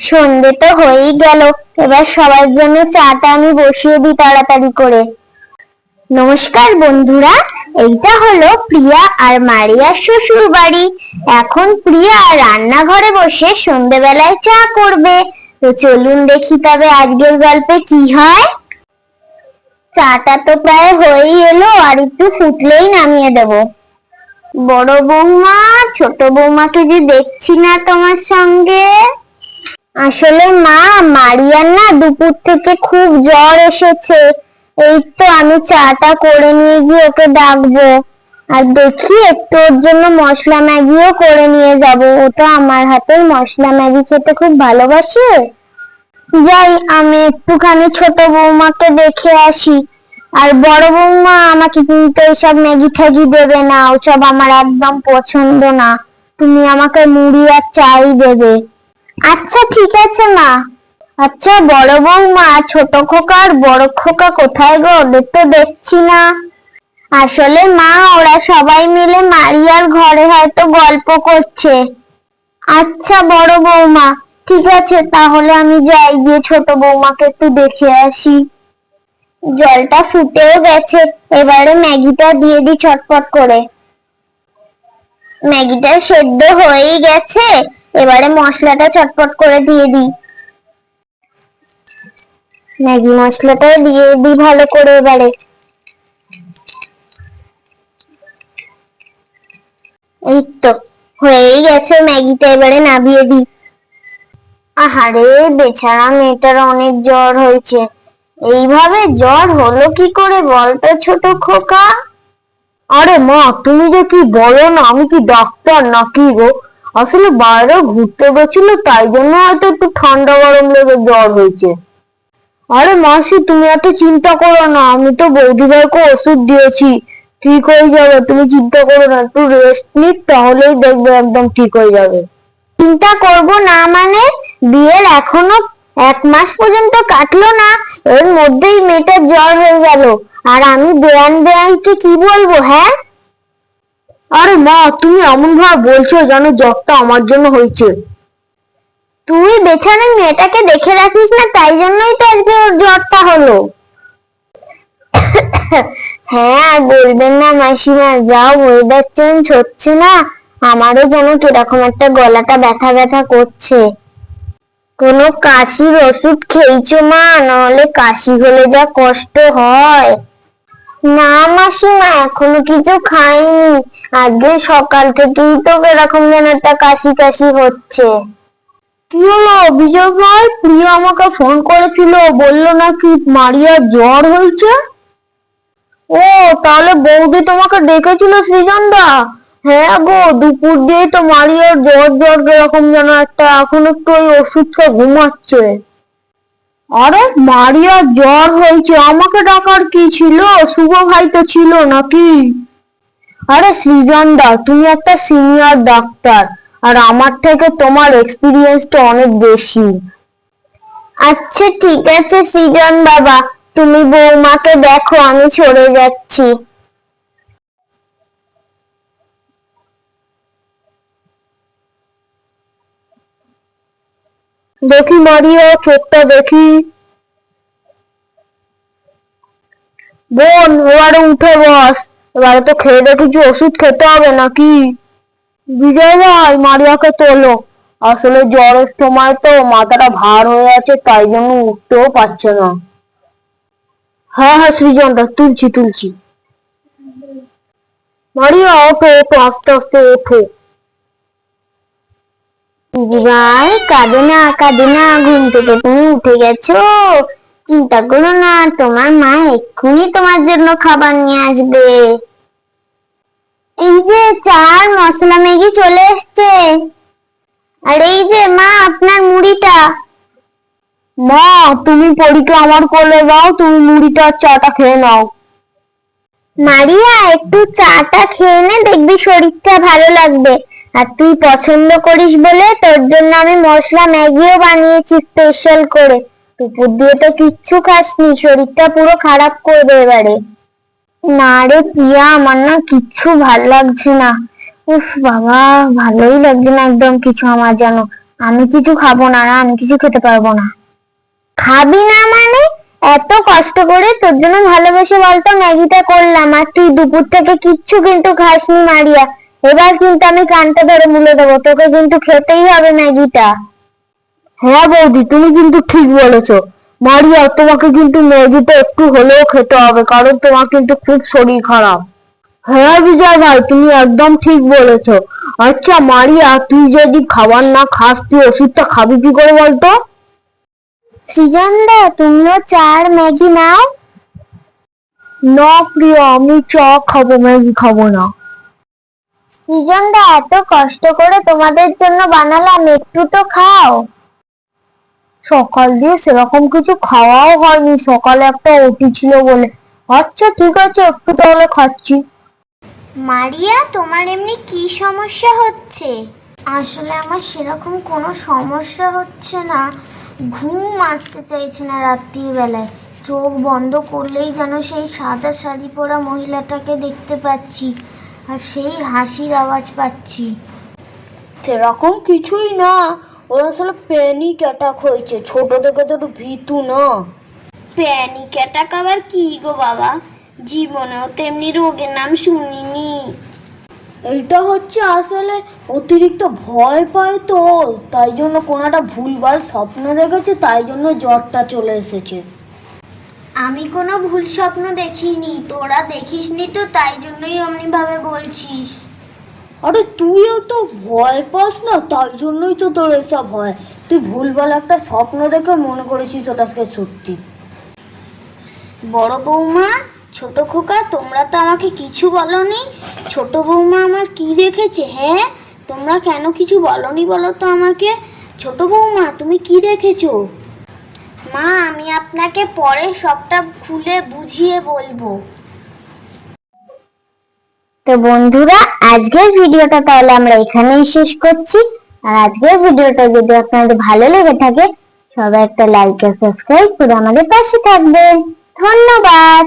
সন্ধে তো হয়েই গেল। এবার সবার জন্য চাটা আমি বসিয়ে দিই তাড়াতাড়ি করে। নমস্কার বন্ধুরা, এইটা হলো প্রিয়া আর মারিয়ার শ্বশুর বাড়ি। এখন প্রিয়া রান্নাঘরে বসে সন্ধেবেলায় চা করবে। তো চলুন দেখি তবে আজকের গল্পে কি হয়। চাটা তো প্রায় হয়েই এলো, আর একটু ফুটলেই নামিয়ে দেব। বড় বৌমা, ছোট বৌমাকে যে দেখছি না তোমার সঙ্গে। আসলে মা, মারিয়ার না দুপুর থেকে খুব জ্বর এসেছে। এই তো আমি চাটা করে নিয়ে গিয়ে ওকে ডাকবো। আর দেখি একটু ওর জন্য মশলা ম্যাগিও করে নিয়ে যাব। ও তো আমার হাতের মশলা ম্যাগি খেতে খুব ভালোবাসে। যাই, আমি একটুখানি ছোট বৌমাকে দেখে আসি। আর বড় বৌমা, আমাকে কিন্তু এইসব ম্যাগি ঠ্যাগি দেবে না, ওসব আমার একদম পছন্দ না। তুমি আমাকে মুড়ি আর চাই দেবে। আচ্ছা ঠিক আছে মা। আচ্ছা বড় বৌমা, ছোট খোকা আর বড় খোকা কোথায় গো? ওদের তো দেখছি না। আসলে মা, ওরা সবাই মিলে মারিয়ার ঘরে হয়তো গল্প করছে। আচ্ছা বড় বৌমা, ঠিক আছে, তাহলে আমি যাই, গিয়ে ছোট বৌমাকে একটু দেখে আসি। জলটা ফুটেও গেছে, এবারে ম্যাগিটা দিয়ে দিই চটপট করে। ম্যাগিটা সেদ্ধ হয়েই গেছে, এবারে মশলাটা চটপট করে দিয়ে দিই। ম্যাগি মশলাটা দিয়ে দিই ভালো করে এবারে। এই তো হয়েই গেছে ম্যাগিটা, এবারে নামিয়ে দিই। আহারে, বেচারা মেয়েটার অনেক জ্বর হয়েছে। এইভাবে জ্বর হলো কি করে বলতো ছোট খোকা? আরে মা, তুমি যে কি বলো না, আমি কি ডাক্তার নাকি গো? আসলে বাইরে ঘুরতে গেছিল, তাই জন্য হয়তো একটু ঠান্ডা গরম লেগে জ্বর হয়েছে। আরে মাসি, তুমি এত চিন্তা করো না, আমি তো বৌদি ভাইকে ওষুধ দিয়েছি, ঠিক হয়ে যাবে। তুমি চিন্তা করো না, একটু রেস্ট নিক, তাহলেই দেখবে একদম ঠিক হয়ে যাবে। চিন্তা করব না মানে? বিয়ের এখনো 1 মাস পর্যন্ত কাটলো না, এর মধ্যেই মেয়েটার জ্বর হয়ে গেল। আর আমি বেয়ান বেয়ানকে কি বলবো? হ্যাঁ, আরে মা, তুমি এমন ভাবে বলছো যেন জ্বরটা আমার জন্য হয়েছে। তুই বেচারা মেয়েটাকে দেখে রাখিস না, তাই জন্যই তো আজকে ওর জ্বরটা হলো। হ্যাঁ, আর বলবেন না মাসিমা, যাও ওয়েদার চেঞ্জ হচ্ছে না, আমারও যেন কিরকম একটা গলাটা ব্যথা ব্যথা করছে। কোনো কাশির ওষুধ খেয়েছো মা? নাহলে কাশি হলে যা কষ্ট হয়। না মাসিমা, এখনো কিছু খাইনি। আজকে সকাল থেকেই তো এরকম যেন একটা কাশি কাশি হচ্ছে। কি হলো বিজয় ভাই? প্রিয়া আমাকে ফোন করেছিল, বললো নাকি মারিয়ার জ্বর হয়েছে। ও, তাহলে বৌদি তোমাকে ডেকেছিল সৃজন দা? হ্যাঁ গো, দুপুর দিয়ে তো মারিয়ার জ্বর জ্বর এরকম যেন একটা, এখন একটু ওই ওষুধ খেয়ে ঘুমাচ্ছে। আরে মারিয়ার জ্বর হয়েছে, আমাকে ডাকার কি ছিল? শুভ ভাই তো ছিল নাকি? আরে সৃজন দা, তুমি একটা সিনিয়র ডাক্তার, আর আমার থেকে তোমার এক্সপিরিয়েন্সটা অনেক বেশি। আচ্ছা ঠিক আছে সৃজন বাবা, তুমি বৌমাকে দেখো, আমি সরে যাচ্ছি। দেখি মারিয়া, চোখটা দেখি। বোন, এবারে উঠে বস। এবারে তো খেয়ে দেখেছি, ওষুধ খেতে হবে নাকি? বিজয় ভাই, মারিয়াকে তোলো। আসলে জ্বরের সময় তো মাথাটা ভার হয়ে আছে, তাই জন্য উঠতেও পারছে না। হ্যাঁ হ্যাঁ সৃজনটা, তুলছি তুলছি। মারিয়া ওঠো ওঠো, আস্তে আস্তে ওঠো। দিদিভাই, কাঁদো না, ঘুম থেকে তুমি উঠে গেছো? চিন্তা করো না, তোমার মা এক্ষুনি তোমার জন্য খাবার নিয়ে আসবে। এই যে চার মশলা ম্যাগি চলে এসছে। আর এই যে মা, আপনার মুড়িটা। মা, তুমি পরীকে আমার কোলে দাও, তুমি মুড়িটা আর চাটা খেয়ে নাও। মারিয়া, একটু চাটা খেয়ে নে, দেখবি শরীরটা ভালো লাগবে। আর তুই পছন্দ করিস বলে তোর জন্য আমি মশলা ম্যাগিও বানিয়েছি স্পেশাল করে। দুপুর দিয়ে তো কিচ্ছু খাসনি, শরীরটা পুরো খারাপ করবে এবারে। না রে প্রিয়া, আমার না কিচ্ছু ভাল লাগছে না। উফ বাবা, ভালোই লাগছে না একদম কিছু আমার, জানো। আমি কিছু খাবো না, আমি কিছু খেতে পারবো না। খাবি না মানে? এত কষ্ট করে তোর জন্য ভালোবেসে বলতো ম্যাগিটা করলাম, আর তুই দুপুর থেকে কিচ্ছু কিন্তু খাসনি মারিয়া। এবার কিন্তু আমি কানটা ধরে মুলে দেবো, তোকে কিন্তু খেতেই হবে ম্যাগিটা। হ্যাঁ বৌদি, তুমি কিন্তু ঠিক বলেছো। মারিয়া, তোমাকে কিন্তু ম্যাগিটা একটু হলেও খেতে হবে, কারণ তোমার কিন্তু খুব শরীর খারাপ। হ্যাঁ বিজয় ভাই, তুমি একদম ঠিক বলেছো। আচ্ছা মারিয়া, তুই যদি খাবার না খাস, তুই ওষুধটা খাবি কি করে বলতো? সৃজন দা, তুমিও চা আর ম্যাগি নাও। না প্রিয়া, আমি চা খাবো, ম্যাগি খাবো না। সৃজন দা, এত কষ্ট করে তোমাদের জন্য বানালাম, একটু তো খাও। সকাল দিয়ে সেরকম কিছু খাওয়াও হয়নি, সকালে একটা ওটি ছিল বলে। আচ্ছা ঠিক আছে, একটু তাহলে খাচ্ছি। মারিয়া, তোমার এমনি কি সমস্যা হচ্ছে? আসলে আমার সেরকম কোনো সমস্যা হচ্ছে না, ঘুম আসতে চাইছে না রাত্রির বেলায়। চোখ বন্ধ করলেই যেন সেই সাদা শাড়ি পরা মহিলাটাকে দেখতে পাচ্ছি, আর সেই হাসির আওয়াজ পাচ্ছি। সেরকম কিছুই না, ওরা আসলে প্যানিক অ্যাটাক হয়েছে। ছোট থেকে তো একটু ভীতু না। প্যানিক অ্যাটাক আবার কি গো বাবা? জীবনেও তেমনি রোগের নাম শুনিনি। এইটা হচ্ছে আসলে অতিরিক্ত ভয় পায় তো, তাই জন্য কোনো একটা ভুলভাল স্বপ্ন দেখেছে, তাই জন্য জ্বরটা চলে এসেছে। আমি কোনো ভুল স্বপ্ন দেখিনি, তোরা দেখিসনি তো, তাই জন্যই অমনি ভাবে বলছিস। আরে তুইও তো ভয় পাস না, তাই জন্যই তো তোর এসব হয়। তুই ভুলভাল একটা স্বপ্ন দেখে মনে করেছিস ওটাকে সত্যি। বড় বৌমা, ছোট খোকা, তোমরা তো আমাকে কিছু বলনি। ছোট বৌমা আমার কি দেখেছে? হ্যাঁ, তোমরা কেন কিছু বলনি বলো তো আমাকে। ছোট বৌমা, তুমি কি দেখেছো? মা, আমি আপনাকে পরে সবটা খুলে বুঝিয়ে বলবো। তো বন্ধুরা, আজকের ভিডিওটা তাহলে আমরা এখানেই শেষ করছি। আর আজকের ভিডিওটা যদি আপনাদের ভালো লেগে থাকে, সবাই একটা লাইক আর সাবস্ক্রাইব করে আমাদের পাশে থাকবেন। ধন্যবাদ।